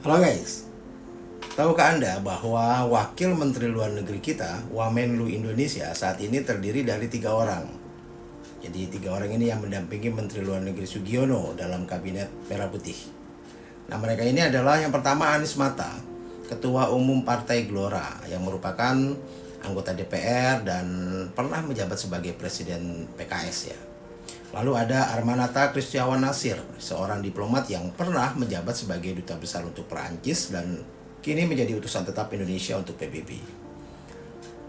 Halo guys, tahukah Anda bahwa Wakil Menteri Luar Negeri kita, Wamenlu Indonesia, saat ini terdiri dari 3 orang. Jadi 3 orang ini yang mendampingi Menteri Luar Negeri Sugiono dalam Kabinet Merah Putih. Nah, mereka ini adalah yang pertama Anies Mata, Ketua Umum Partai Gelora, yang merupakan anggota DPR dan pernah menjabat sebagai Presiden PKS ya. Lalu ada Armanata Kristiawan Nasir, seorang diplomat yang pernah menjabat sebagai duta besar untuk Perancis dan kini menjadi utusan tetap Indonesia untuk PBB.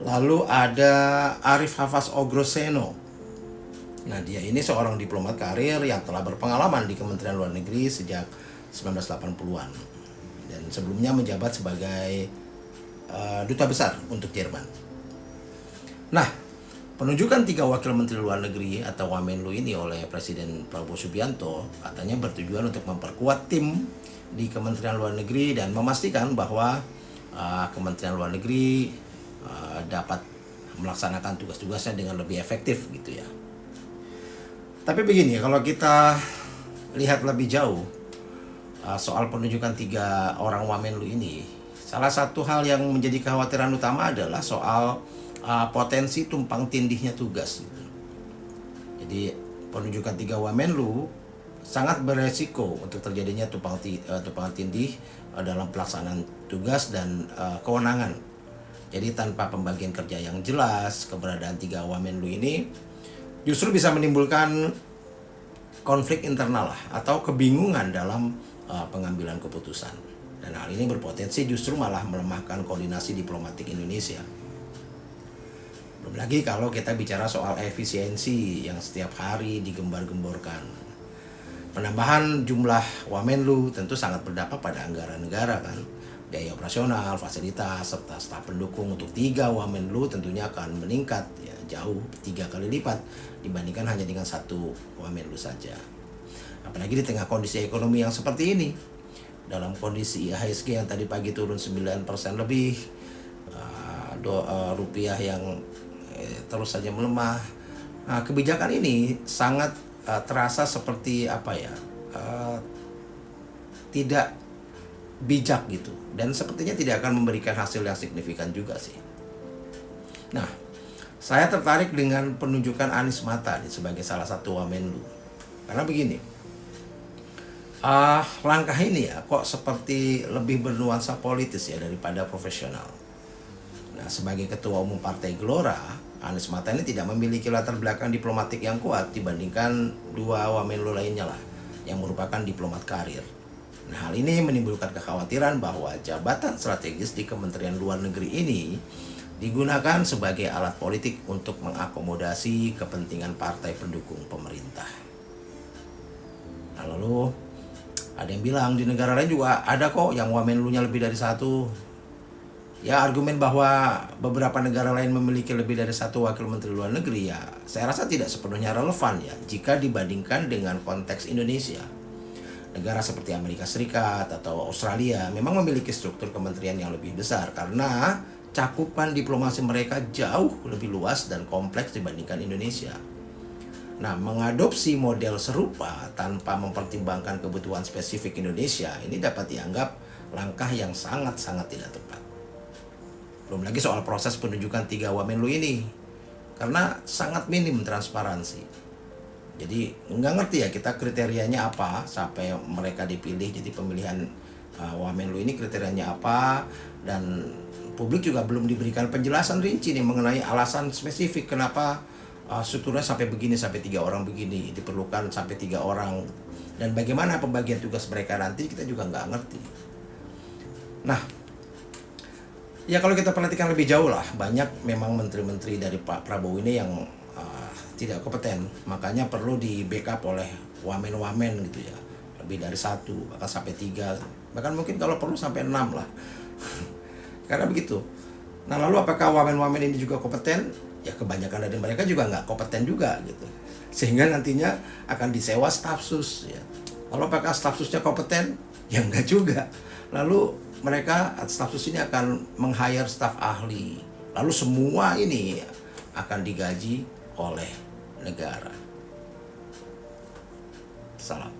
Lalu ada Arif Hafaz Ogroseno. Nah, dia ini seorang diplomat karir yang telah berpengalaman di Kementerian Luar Negeri sejak 1980-an. Dan sebelumnya menjabat sebagai duta besar untuk Jerman. Nah, penunjukan 3 wakil menteri luar negeri atau Wamenlu ini oleh Presiden Prabowo Subianto katanya bertujuan untuk memperkuat tim di Kementerian Luar Negeri dan memastikan bahwa Kementerian Luar Negeri dapat melaksanakan tugas-tugasnya dengan lebih efektif gitu ya. Tapi begini, kalau kita lihat lebih jauh soal penunjukan 3 orang Wamenlu ini, salah satu hal yang menjadi kekhawatiran utama adalah soal potensi tumpang tindihnya tugas gitu. Jadi penunjukan 3 Wamenlu sangat beresiko untuk terjadinya tumpang tindih dalam pelaksanaan tugas dan kewenangan. Jadi tanpa pembagian kerja yang jelas, keberadaan 3 Wamenlu ini justru bisa menimbulkan konflik internal atau kebingungan dalam pengambilan keputusan. Dan hal ini berpotensi justru malah melemahkan koordinasi diplomatik Indonesia. Belum lagi kalau kita bicara soal efisiensi yang setiap hari digembar-gemborkan. Penambahan jumlah Wamenlu tentu sangat berdampak pada anggaran negara kan. Biaya operasional, fasilitas, serta staf pendukung untuk 3 Wamenlu tentunya akan meningkat ya, jauh 3 kali lipat dibandingkan hanya dengan 1 Wamenlu saja. Apalagi di tengah kondisi ekonomi yang seperti ini. Dalam kondisi IHSG yang tadi pagi turun 9% lebih, rupiah yang terus saja melemah. Nah, kebijakan ini sangat terasa seperti tidak bijak gitu, dan sepertinya tidak akan memberikan hasil yang signifikan juga sih. Nah, saya tertarik dengan penunjukan Anies Mata sebagai salah satu Wamenlu karena begini, langkah ini ya kok seperti lebih bernuansa politis ya daripada profesional. Nah, sebagai Ketua Umum Partai Gelora, Anies Mata ini tidak memiliki latar belakang diplomatik yang kuat dibandingkan 2 Wamenlu lainnya lah, yang merupakan diplomat karir. Nah, hal ini menimbulkan kekhawatiran bahwa jabatan strategis di Kementerian Luar Negeri ini digunakan sebagai alat politik untuk mengakomodasi kepentingan partai pendukung pemerintah. Nah, lalu ada yang bilang di negara lain juga ada kok yang Wamenlunya lebih dari 1. Ya, argumen bahwa beberapa negara lain memiliki lebih dari 1 wakil menteri luar negeri ya saya rasa tidak sepenuhnya relevan ya jika dibandingkan dengan konteks Indonesia. Negara seperti Amerika Serikat atau Australia memang memiliki struktur kementerian yang lebih besar karena cakupan diplomasi mereka jauh lebih luas dan kompleks dibandingkan Indonesia. Nah, mengadopsi model serupa tanpa mempertimbangkan kebutuhan spesifik Indonesia ini dapat dianggap langkah yang sangat-sangat tidak tepat. Belum lagi soal proses penunjukan 3 Wamenlu ini, karena sangat minim transparansi. Jadi nggak ngerti ya kita kriterianya apa sampai mereka dipilih. Jadi pemilihan Wamenlu ini kriterianya apa, dan publik juga belum diberikan penjelasan rinci nih mengenai alasan spesifik kenapa strukturnya sampai begini, sampai 3 orang begini, diperlukan sampai 3 orang, dan bagaimana pembagian tugas mereka nanti kita juga nggak ngerti. Nah, ya kalau kita perhatikan lebih jauh lah, banyak memang menteri-menteri dari Pak Prabowo ini yang tidak kompeten, makanya perlu di backup oleh wamen-wamen gitu ya, lebih dari 1, bahkan sampai 3, bahkan mungkin kalau perlu sampai 6 lah. Karena begitu. Nah, lalu apakah wamen-wamen ini juga kompeten? Ya kebanyakan dari mereka juga nggak kompeten juga gitu, sehingga nantinya akan disewa staf sus ya. Lalu apakah staf susnya kompeten? Ya enggak juga. Lalu mereka staf sus ini akan meng-hire staf ahli. Lalu semua ini akan digaji oleh negara. Salam.